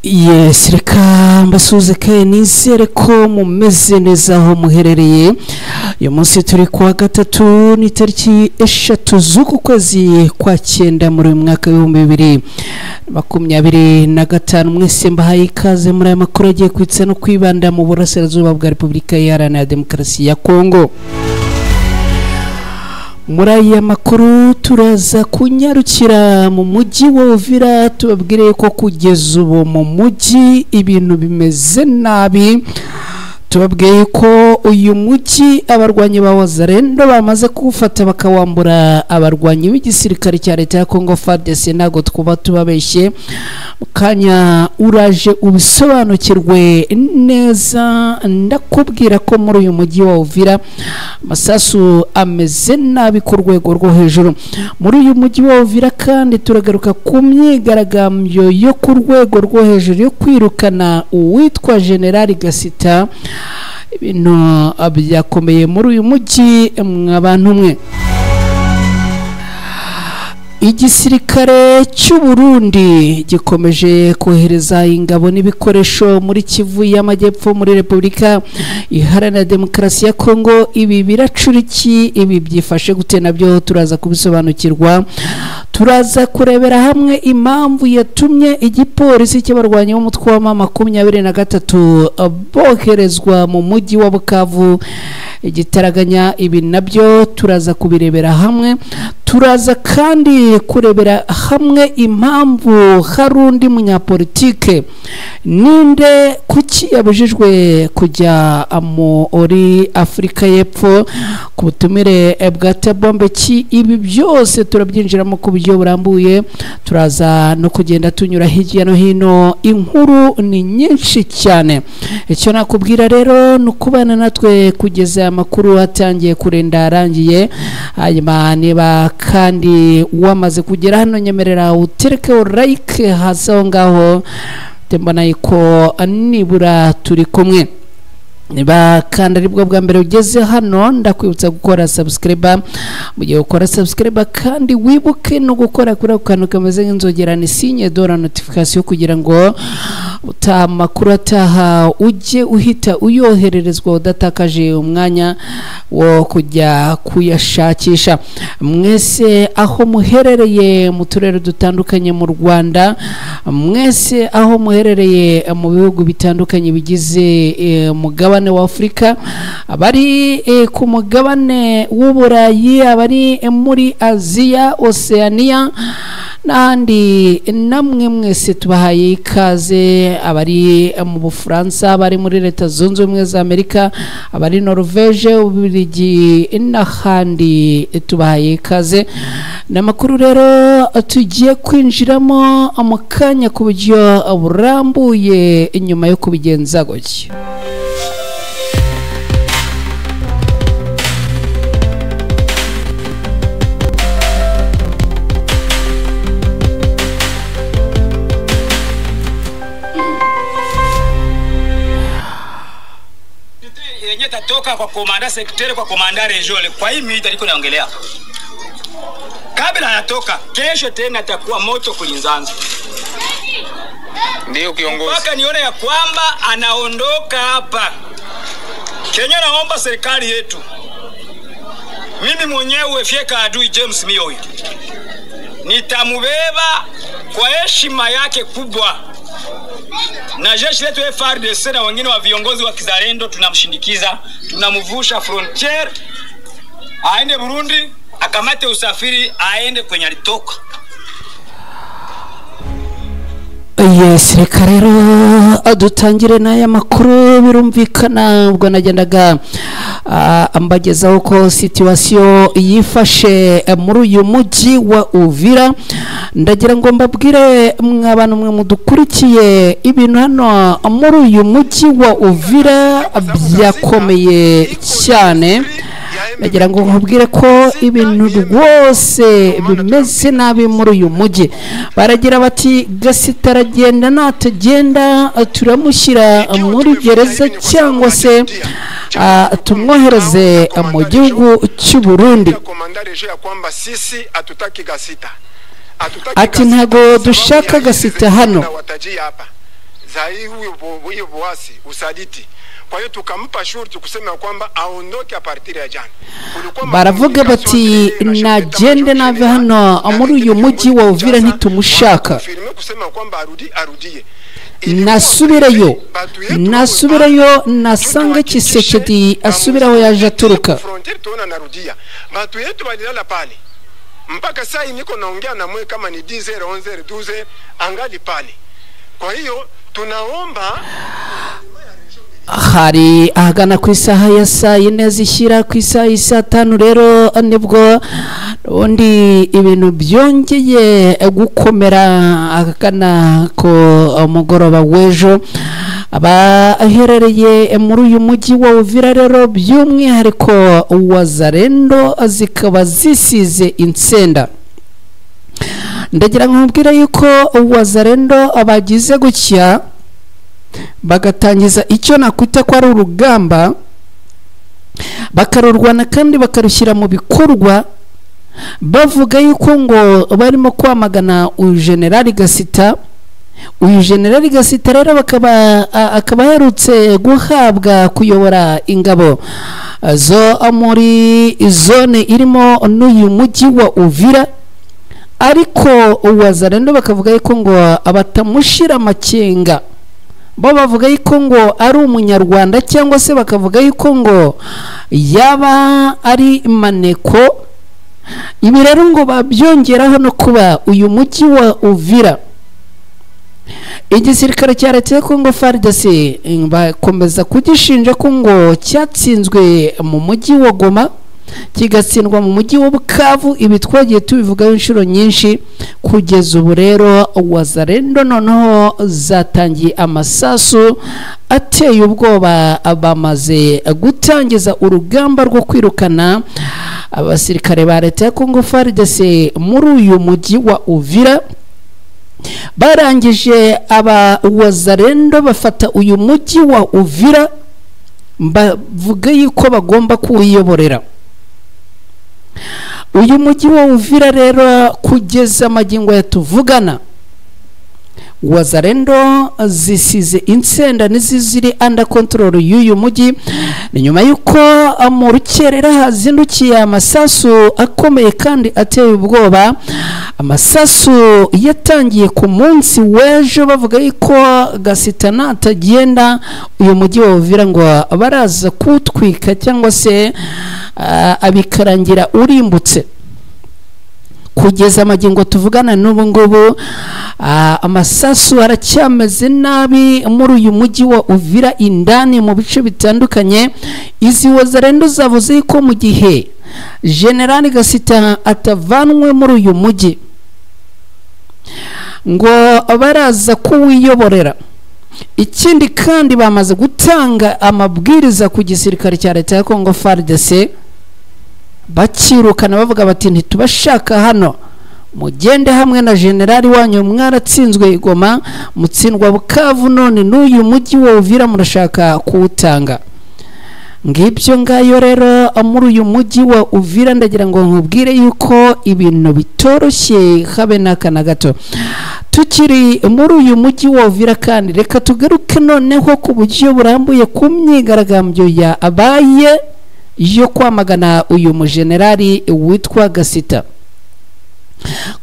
Yes, reka mbasuze ke nizere ko mumeze neza aho muherereye. Uyu munsi turi kuwa gatatu ni tariki 3 z'uku kwezi kwa 9 muri mwaka wa 2025. Mwese mbahaye ikaze muri aya makuru agiye kwitsa no kwibanda mu burasirazuba bwa Repubulika Iharanira Demokarasi ya Kongo. Muri aya makuru turaza kunyarukira mu mujyi wa Uvira, tubabwire ko kugeza ubu mu mujyi ibintu bimeze nabi. Tubabwiye ko uyu mujyi abarwanyi ba Wazalendo bamaze kufata bakawambura abarwanyi b'igisirikare cya leta ya Kongo FARDC. Nago twuba tubabeshye kanya uraje ubisobanukirwe neza. Ndakubwira ko muri uyu mujyi wa Uvira masasu ameze nabi ku rwego rwo hejuru. Muri uyu mujyi wa Uvira kandi turagaruka ku myigaragambyo yo ku rwego rwo hejuru yo kwirukana uwitwa General Gasita. Ibintu byakomeye muri uyu mujyi mw'abantu mwe. Igisirikare cy'u Burundi gikomeje kohereza ingabo n'ibikoresho muri Kivu y'Amajyepfo muri Repubulika Iharanira Demokarasi ya Kongo. Ibi biracuriki, ibi byifashe gute nabyo turaza kubisobanukirwa. Turaza kurebera hamwe impamvu yatumye igipolisi cy'abarwanyi b'umutwe wa 23 boherezwa mu mujyi wa Bukavu igitaraganya. Ibi nabyo turaza kubirebera hamwe. Turaza kandi kurebera hamwe impamvu harundi munyapolitike ninde kuki yabujijwe kujya muri Afrika y'Epfo ku butumire bwa Tabombe ki. Ibi byose turabyinjiramo ku buryo burambuye. Turaza no kugenda tunyura hirya no hino, inkuru ni nyinshi cyane. Icyo nakubwira rero nukubana natwe kugeza amakuru atangiye kurenda arangiye. Hanyuma niba kandi wamaze kugera hano nyemerera utereke like hasi aho ngaho mbona yuko nibura turi kumwe. Niba kandi aribwo bwa mbere ugeze hano ndakwibutsa gukora subscribe. Mu gihe ukora subscribe kandi wibuke no gukora kuri akantu kameze nk'inzogera ni signe dora notification kugira ngo utamakuru ataha ujye uhita uyohererezwa udatakaje umwanya wo kujya kuyashakisha. Mwese aho muherereye mu turere dutandukanye mu Rwanda, mwese aho muherereye mu bihugu bitandukanye bigize mugabane wa Afrika, abari ku mugabane w'Uburayi, abari muri Aziya, Oceania n'andi, namwe mwese tubahaye ikaze. Abari mu Bufaransa, abari muri Leta Zunze Ubumwe za Amerika, abari Norvege, Ububiligi n'ahandi tubahaye ikaze. N'amakuru rero tugiye kwinjiramo mu kanya ku buryo burambuye inyuma yo kubigenza gutyo. Toka kwa komanda sekretari kwa komanda regional kwa hii mita liko naongelea kabla anatoka kesho tena atakuwa moto kulinzanza. Ndio kiongozi mpaka nione ya kwamba anaondoka hapa. Kenya naomba serikali yetu, mimi mwenyewe fieka adui James Mioyo nitamubeba kwa heshima yake kubwa, na jeshi letu FARDC na wengine wa viongozi wa kizalendo tunamshindikiza, tunamvusha frontier aende Burundi, akamate usafiri aende kwenye alitoka. Yes, reka rero adutangire n'aya makuru. Birumvikana ubwo nagendaga ambagezaho ko situation yifashe muri uyu mujyi wa Uvira. Ndagira ngo mbabwire mw'abantu mwe mudukurikiye ibintu hano muri uyu mujyi wa Uvira byakomeye cyane. Nagira ngo nkubwire ko ibintu rwose bimeze nabi muri uyu mujyi. Baragira bati Gasita aragenda natagenda turamushyira muri gereza cyangwa se tumwohereze mu gihugu cy'u Burundi. Ati ntago dushaka Gasita hano. za huyo boasi usaliti. Kwa hiyo tukampa shurti kusema kwamba aondoke a partir ya jana. Baravuga bati nagende nave hano muri uyu mujyi wa Uvira ntitumushaka, kusema kwamba arudie nasubirayo nasanga Tshisekedi asubiraho yaje aturuka. Batu yetu walilala pale mpaka saa niko naongea na mwe kama ni 10h 11h 12h angali pale. Kwa hiyo tunaomba hari ahagana ku isaha ya saa 4 zishyira ku isaha ya saa 5 rero nibwo undi ibintu byongeye gukomera ahagana ko umugoroba w'ejo abaherereye muri uyu mujyi wa Uvira rero by'umwihariko Wazalendo zikaba zisize insenda. Ndagira ngo mbwire yuko Wazalendo abagize gutya bagatangiza icyo nakwita ko ari urugamba, bakarurwana kandi bakarushyira mu bikorwa, bavuga yuko ngo barimo kwamagana uyu General Gasita. Uyu General Gasita rero akaba yarutse guhabwa kuyobora ingabo zo muri zone irimo n'uyu mujyi wa Uvira, ariko Wazalendo bakavuga yuko ngo abatamushira amakenga, bo bavuga yuko ngo ari umunyarwanda cyangwa se bakavuga yuko ngo yaba ari maneko. Ibi rero ngo babyongeraho no kuba uyu mujyi wa Uvira igisirikare cya leta ya Kongo FARDC bakomeza kugishinja ko ngo cyatsinzwe mu mujyi wa Goma kigatsindwa mu mujyi wa Bukavu. Ibi twagiye tubivugaho inshuro nyinshi. Kugeza ubu rero Wazalendo noneho zatangiye amasasu ateye ubwoba, bamaze gutangiza urugamba rwo kwirukana abasirikare ba leta ya Kongo FARDC muri uyu mujyi wa Uvira. Barangije aba Wazalendo bafata uyu mujyi wa Uvira, bavuga yuko bagomba kuwiyoborera. Uyu mujyi wa Uvira rero kugeza magingo yatuvugana Wazalendo zisize insenda niziziri under control y'uyu mujyi. Ni nyuma yuko mu rukerera hazindukiye amasasu akomeye kandi ateye ubwoba. Amasasu yatangiye ku munsi w'ejo bavuga yuko Gasita natagenda uyu mujyi wa Uvira ngo baraza kutwika cyangwa se abikarangira urimbutse. Kugeza amagingo tuvugana n'ubu ngubu amasasu aracyameze nabi muri uyu mujyi wa Uvira indani mu bice bitandukanye. Izi Wazalendo zavuze ko mu gihe General Gasita atavanwe muri uyu mujyi ngo baraza kuwiyoborera. Ikindi kandi bamaze gutanga amabwiriza ku gisirikare cya leta ya Kongo FARDC, bakirukana bavuga bati ntitubashaka hano, mugende hamwe na generali wanyu mwaratsinzwe Igoma, mutsindwa Bukavu, none n'uyu mujyi wa Uvira murashaka kuwutanga. Ngibyo ngayo rero muri uyu mujyi wa Uvira. Ndagira ngo nkubwire yuko ibintu bitoroshye habe n'akana gato. Tukiri muri uyu mujyi wa Uvira kandi reka tugaruke noneho ku buryo burambuye ku myigaragambyo ya abaye yo kwamagana uyu mujenerali witwa Gasita.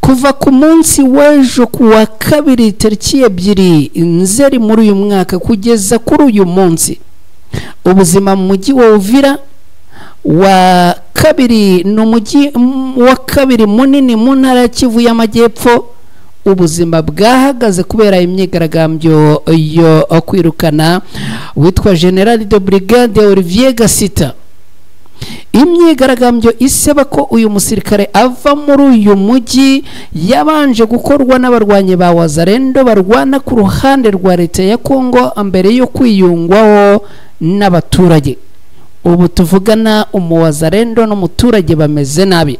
Kuva ku munsi w'ejo kuwa kabiri tariki 2 Nzeri muri uyu mwaka kugeza kuri uyu munsi, ubuzima mu mujyi wa Uvira wa kabiri n'umujyi wa kabiri munini mu ntara ya Kivu y'Amajyepfo, ubuzima bwahagaze kubera imyigaragambyo yo kwirukana witwa General de Brigade Olivier Gasita. Imyigaragambyo isaba ko uyu musirikare ava muri uyu mujyi yabanje gukorwa n'abarwanyi ba Wazalendo barwana ku ruhande rwa leta ya Kongo mbere yo kwiyungwaho n'abaturage. Ubu tuvugana umuwazalendo n'umuturage bameze nabi.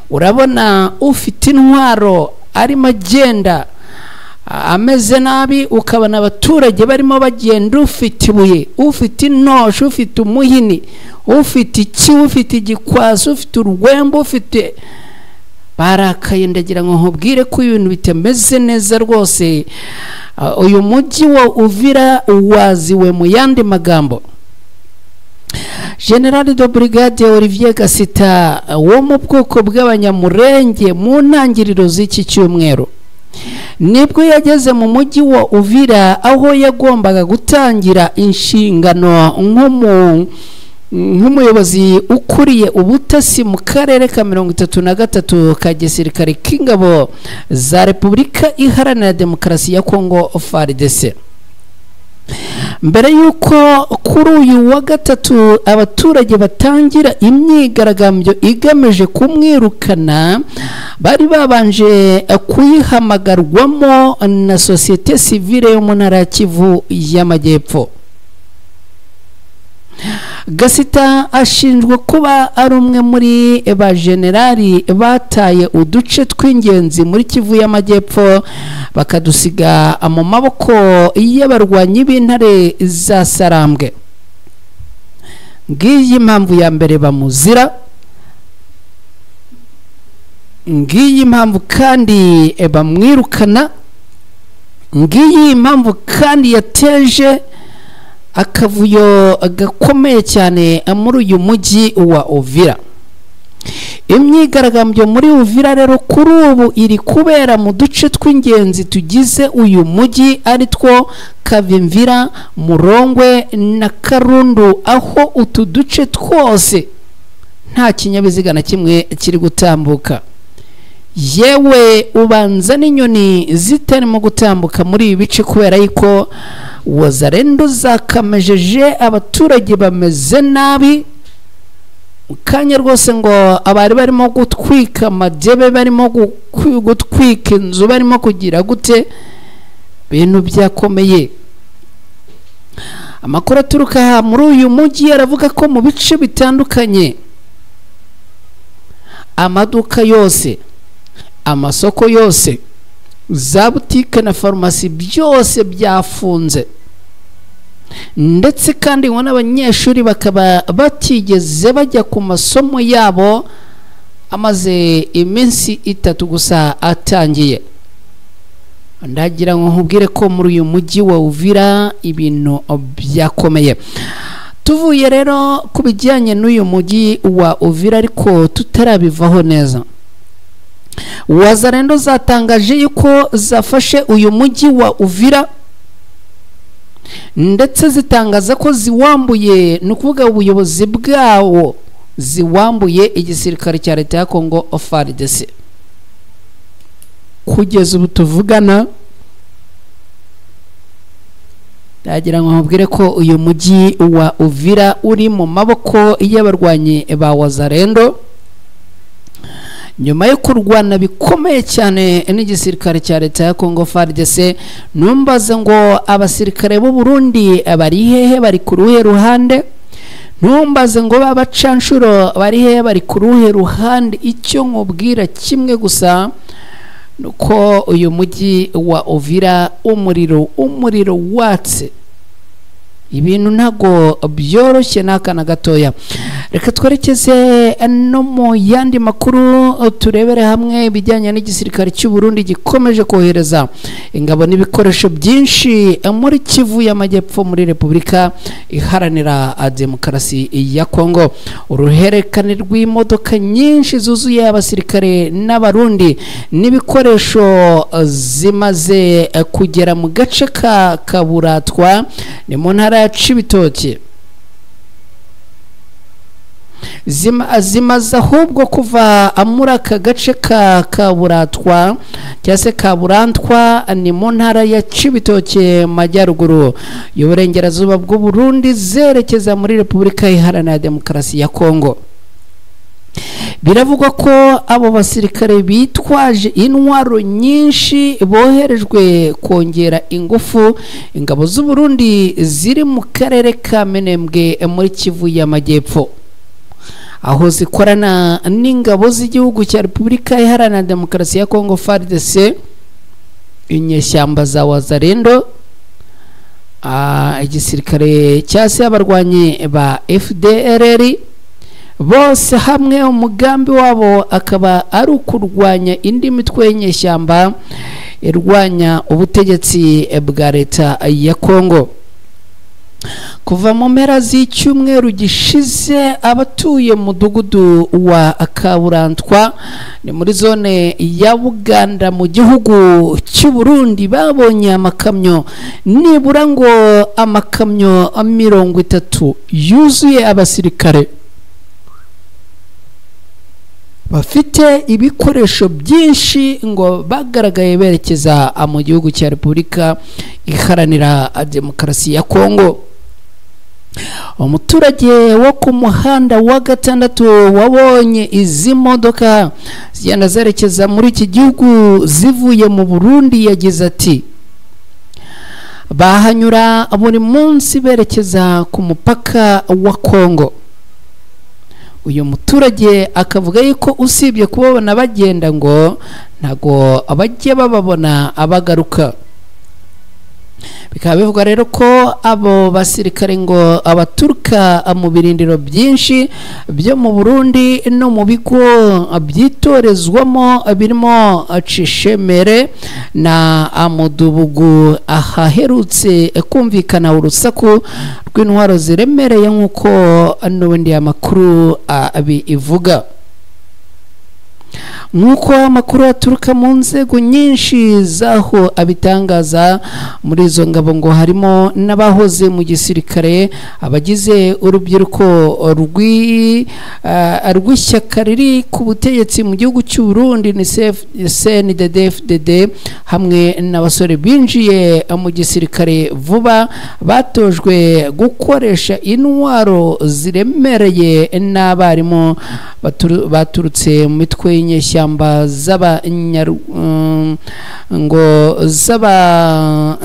Urabona ufite intwaro arimo agenda ameze nabi, ukabona abaturage barimo bagenda ufite ibuye, ufite intosho, ufite umuhini, ufite iki, ufite igikwazo, ufite urwembo, ufite barakaye. Ndagira ngo nkubwire ko ibintu bitameze neza rwose. Uyu mujyi wa Uvira waziwe mu yandi magambo. General de Brigade Olivier Gasita wo mu bwoko bw'abanyamurenge mu ntangiriro z'iki cyumweru nibwo yageze mu mujyi wa Uvira aho yagombaga gutangira inshingano nk'umuyobozi ukuriye ubutasi mu karere ka 33 ka gisirikare k'ingabo za Repubulika Iharanira Demokarasi ya Kongo FARDC. Mbere yuko kuri uyu wa gatatu abaturage batangira imyigaragambyo igamije kumwirukana, bari babanje kuyihamagarwamo na societe civile yo mu ntara ya Kivu y'Amajyepfo. Gasita ashinjwa kuba ari umwe muri ba generali bataye uduce tw'ingenzi muri Kivu y'Amajyepfo bakadusiga mu maboko y'abarwanyi b'intare za Sarambwe. Ngiyi impamvu ya mbere bamuzira, ngiyi impamvu kandi bamwirukana, ngiyi impamvu kandi yateje akavuyo gakomeye cyane muri uyu mujyi wa Uvira. Imyigaragambyo muri Uvira rero kuri ubu iri kubera mu duce tw'ingenzi tugize uyu mujyi ari two Kavimvira, Murongwe na Karundu, aho utu duce twose nta kinyabiziga na kimwe kiri gutambuka. Yewe ubanza n'inyoni zitarimo gutambuka muri ibi bice kubera yuko Wazalendo zakamejeje abaturage bameze nabi. Kanya rwose ngo abari barimo gutwika amadebe, barimo gutwika inzu, barimo kugira gute, bintu byakomeye. Amakuru aturuka muri uyu mujyi aravuga ko mu bice bitandukanye amaduka yose, amasoko yose, za butike na farumasi byose byafunze, ndetse kandi ngo n'abanyeshuri bakaba batigeze bajya ku masomo yabo amaze iminsi 3 gusa atangiye. Ndagira ngo nkubwire ko muri uyu mujyi wa Uvira ibintu byakomeye. Tuvuye rero ku bijyanye n'uyu mujyi wa Uvira ariko tutarabivaho neza, Wazalendo zatangaje yuko zafashe uyu mujyi wa Uvira ndetse zitangaza ko ziwambuye, nukuvuga ubuyobozi bwawo ziwambuye igisirikare cya leta ya Kongo FARDC. Kugeza ubu tuvugana, ndagira ngo nkubwire ko uyu mujyi wa Uvira uri mu maboko y'abarwanyi ba Wazalendo nyuma yo kurwana bikomeye cyane n'igisirikare cya leta ya Kongo FARDC. Numbaze ngo abasirikare b'u Burundi bari hehe, bari ku ruhe ruhande? Numbaze ngo babacanshuro bari hehe, bari ku ruhe ruhande? Icyo nkubwira kimwe gusa nuko uyu mujyi wa Uvira umuriro watse, ibintu ntago byoroshye n'akana gatoya. Reka twerekeze no mu yandi makuru turebere hamwe bijyanye n'igisirikare cy'u Burundi gikomeje kohereza ingabo n'ibikoresho byinshi muri Kivu y'Amajyepfo muri Repubulika Iharanira Demokarasi ya Kongo. Uruherekane rw'imodoka nyinshi zuzuye abasirikare n'abarundi n'ibikoresho zimaze kugera mu gace ka Kaburatwa ni mu ntara ya Cibitoke. Zimaze ahubwo kuva muri aka gace ka Kaburatwa cyangwa se Kaburantwa ni mu ntara ya Cibitoke majyaruguru y'uburengerazuba bw'u Burundi zerekeza muri Repubulika Iharanira Demokarasi ya Kongo. Biravugwa ko abo basirikare bitwaje intwaro nyinshi boherejwe kongera ingufu ingabo z'u Burundi ziri mu karere ka Minembwe muri Kivu y'Amajyepfo, aho zikorana n'ingabo z'igihugu cya Repubulika Iharanira Demokarasi ya Kongo FARDC, inyeshyamba za Wazalendo, igisirikare cyase abarwanyi ba FDLR, bose hamwe umugambi wabo akaba ari ukurwanya indi mitwe y'inyeshyamba irwanya ubutegetsi bwa leta ya Kongo. Kuva mu mpera z'icyumweru gishize abatuye mu mudugudu wa Kaburantwa ni muri zone ya Buganda mu gihugu cy'u Burundi babonye amakamyo nibura ngo amakamyo 30 yuzuye abasirikare bafite ibikoresho byinshi ngo bagaragaye berekeza mu gihugu cya Repubulika Iharanira Demokarasi ya Kongo. Umuturage wo ku muhanda wa gatandatu wabonye izi modoka zigenda zerekeza muri iki gihugu zivuye mu Burundi yagize ati bahanyura buri munsi berekeza ku mupaka wa Kongo. Uyu muturage akavuga yuko usibye kubabona bagenda ngo ntago abajye bababona abagaruka. Bikaba bivugwa rero ko abo basirikare ngo abaturuka mu birindiro byinshi byo mu Burundi no mu bigo byitorezwamo birimo Cishemere na Amudubugu ahaherutse kumvikana urusaku rw'intwaro ziremereye nk'uko n'ubundi amakuru abivuga. Nk'uko amakuru aturuka mu nzego nyinshi zaho abitangaza, muri izo ngabo ngo harimo n'abahoze mu gisirikare, abagize urubyiruko rw'ishyaka riri ku butegetsi mu gihugu cy'u Burundi ni CNDD-FDD, hamwe n'abasore binjiye mu gisirikare vuba batojwe gukoresha intwaro ziremereye n'abarimu baturutse mu mitwe y'inyeshyamba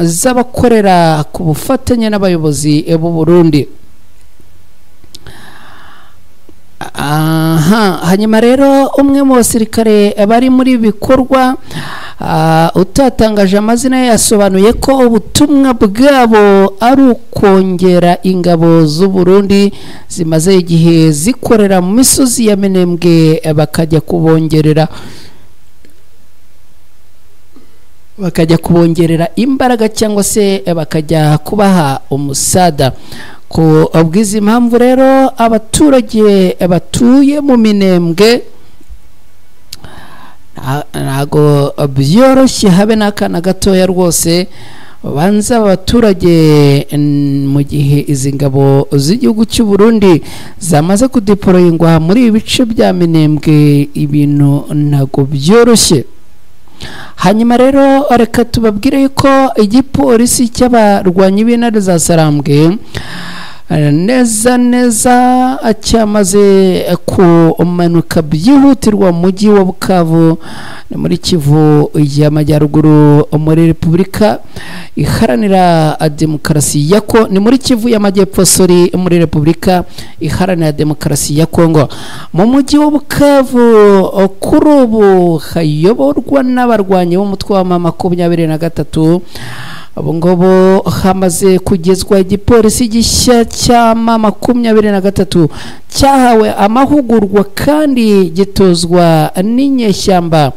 z'abakorera ku bufatanye n'abayobozi b'u Burundi. Hanyuma rero umwe mu basirikare bari muri bikorwa utatangaje amazina yasobanuye ko ubutumwa bwabo ari ukongera ingabo z'u Burundi zimaze igihe zikorera mu misozi ya Minembwe bakajya kubongerera imbaraga cyangwa se bakajya kubaha umusada. Ko ubwiza impamvu rero abaturage batuye mu Minembwe ntago byoroshye habe n'akana gatoya rwose. Banza abaturage mu gihe izi ngabo z'igihugu cy'u Burundi zamaze kudeployingwa muri ibice bya Minembwe, ibintu ntago byoroshye. Hanyuma rero reka tubabwire ko igipolisi cy'abarwanyi b'intare za Sarambwe neza cyamaze kumanuka byihutirwa mu mujyi wa Bukavu muri Kivu y'Amajyaruguru muri Repubulika Iharanira Demokarasi ya Kongo, ni muri Kivu y'Amajyepfo muri Repubulika Iharanira Demokarasi ya Kongo. Mu mujyi wa Bukavu kuri ubu hayoborwa n'abarwanyi b'umutwe wa M23. Abo ngabo hamaze kugezwa igipolisi gishya cya M23 cyahawe amahugurwa kandi gitozwa n'inyeshyamba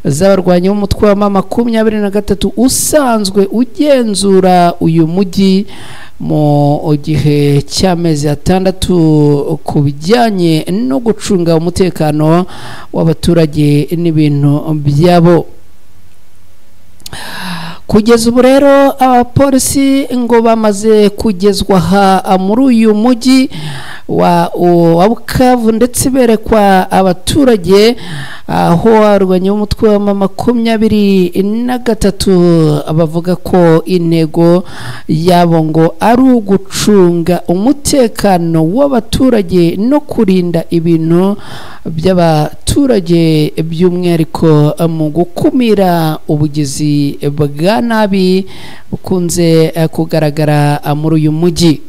z'abarwanyi b'umutwe wa M23 usanzwe ugenzura uyu mujyi mu gihe cy'amezi 6 ku bijyanye no gucunga umutekano w'abaturage n'ibintu byabo. Kugeza ubu rero abapolisi ngo bamaze kugezwa muri uyu mujyi wa Bukavu ndetse berekwa abaturage aho abarwanyi b'umutwe wa M23 bavuga ko intego yabo ngo ari ugucunga umutekano w'abaturage no kurinda ibintu by'abaturage, by'umwihariko mu gukumira ubugizi bwa nabi bukunze kugaragara muri uyu mujyi.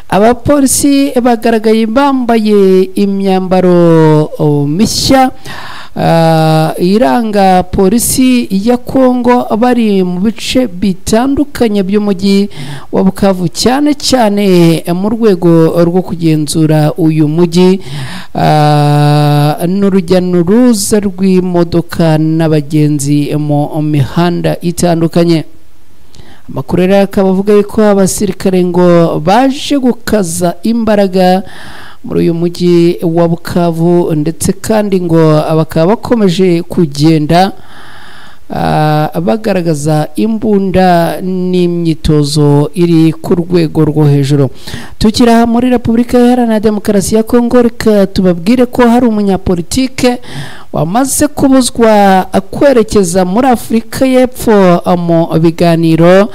Abapolisi bagaragaye bambaye imyambaro mishya iranga polisi ya Kongo bari mu bice bitandukanye by'umujyi wa Bukavu cyane cyane mu rwego rwo kugenzura uyu mujyi n'urujya n'uruza rw'imodoka n'abagenzi mu mihanda itandukanye. Amakuru rero akaba avuga yuko abasirikare ngo baje gukaza imbaraga muri uyu mujyi wa Bukavu ndetse kandi ngo bakaba bakomeje kugenda bagaragaza imbunda n'imyitozo iri ku rwego rwo hejuru. Tukira muri Repubulika Iharanira Demokarasi ya Kongo, reka tubabwire ko hari umunyapolitike wamaze kubuzwa kwerekeza muri Afurika y'Epfo mu biganiro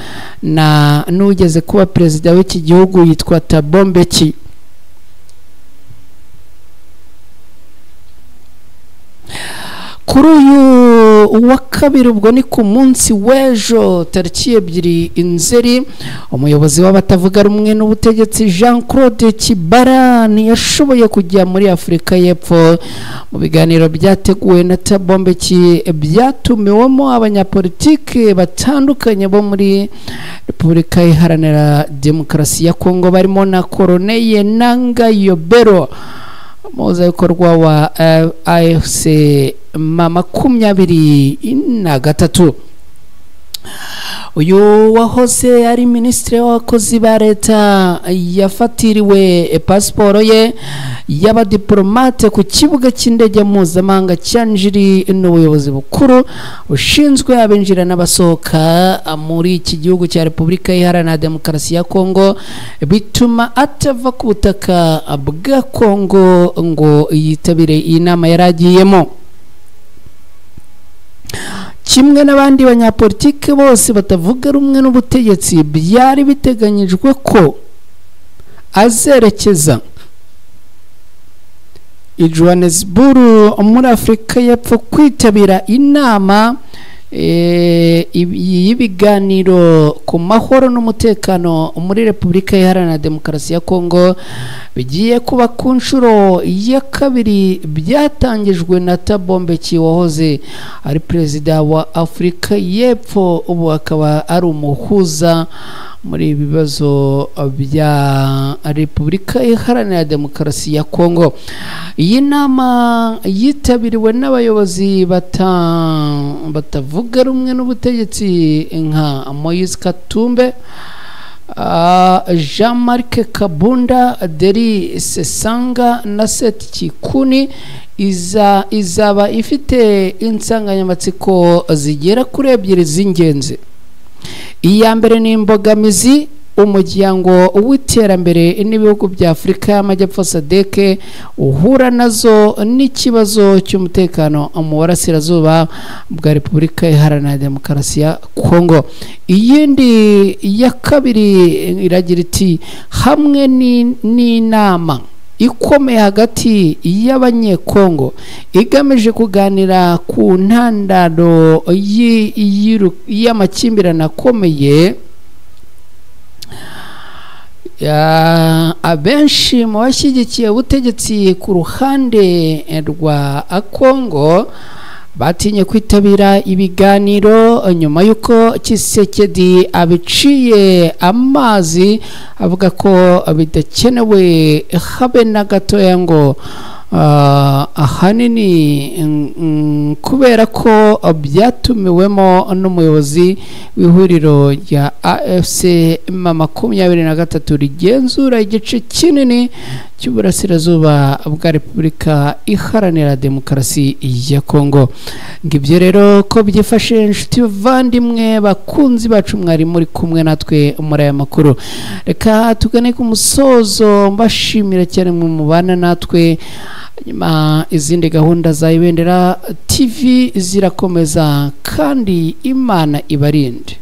n'ugeze kuba perezida w'iki gihugu yitwa Thabo Mbeki. Kuri uyu wa kabiri, ubwo ni ku munsi w'ejo tariki 2 Nzeri, umuyobozi w'abatavuga rumwe n'ubutegetsi Jean Claude Kibara yashoboye kujya muri Afurika y'Epfo mu biganiro byateguwe na Thabo Mbeki, byatumiwemo abanyapolitike batandukanye bo muri Repubulika Iharanira Demokarasi ya Kongo, barimo na Corneille Nangaa Yobero, umuhuzabikorwa wa AFC M23. Uyu wahoze ari minisitiri w'abakozi ba leta yafatiriwe pasiporo ye y'abadiplomate ku kibuga cy'indege mpuzamahanga cya Njiri n'ubuyobozi bukuru ushinzwe abinjira n'abasohoka muri iki gihugu cya Repubulika Iharanira Demokarasi ya Kongo, bituma atava ku butaka bwa Kongo ngo yitabire iyi nama yaragiyemo. Kimwe n'abandi banyapolitike bose batavuga rumwe n'ubutegetsi, byari biteganyijwe ko azerekeza i Johannesburg muri Afurika y'Epfo kwitabira inama y'ibiganiro ku mahoro n'umutekano muri Repubulika Iharanira Demokarasi ya Kongo, bigiye kuba ku nshuro ya kabiri, byatangijwe na Thabo Mbeki wahoze ari perezida wa Afurika y'Epfo, ubu akaba ari umuhuza muri ibibazo bya Repubulika Iharanira Demokarasi ya Kongo. Iyi nama yitabiriwe n'abayobozi batavuga rumwe n'ubutegetsi nka Moise Katumbi, Jean-Marc Kabunda, Deri Sesanga na Seth Kikuni. Izaba ifite insanganyamatsiko zigera kuri 2 z'ingenzi. Iya mbere ni imbogamizi umuryango w'iterambere n'ibihugu bya Afurika y'Amajyepfo SADC uhura nazo n'ikibazo cy'umutekano mu burasirazuba bwa Repubulika Iharanira Demokarasi ya Kongo. Iyindi ya kabiri iragira iti hamwe n'inama ikomeye hagati y'abanyekongo igamije kuganira ku ntandaro y'amakimbirane akomeye. Abenshi mu bashyigikiye ubutegetsi ku ruhande rwa Kongo batinye kwitabira ibiganiro nyuma y'uko Tshisekedi abiciye amazi, avuga ko bidakenewe habe na gatoya ngo ahanini kubera ko byatumiwemo n'umuyobozi w'ihuriro rya AFC M23 rigenzura igice kinini cy'uburasirazuba bwa Repubulika Iharanira Demokarasi ya Kongo. Ngibyo rero ko byifashe inshuti bavandimwe bakunzi bacu, mwari muri kumwe natwe muri aya makuru. Reka tugane ku musozo, mbashimira cyane mu mubana natwe. Nyuma izindi gahunda za Ibendera TV zirakomeza kandi Imana ibarinde.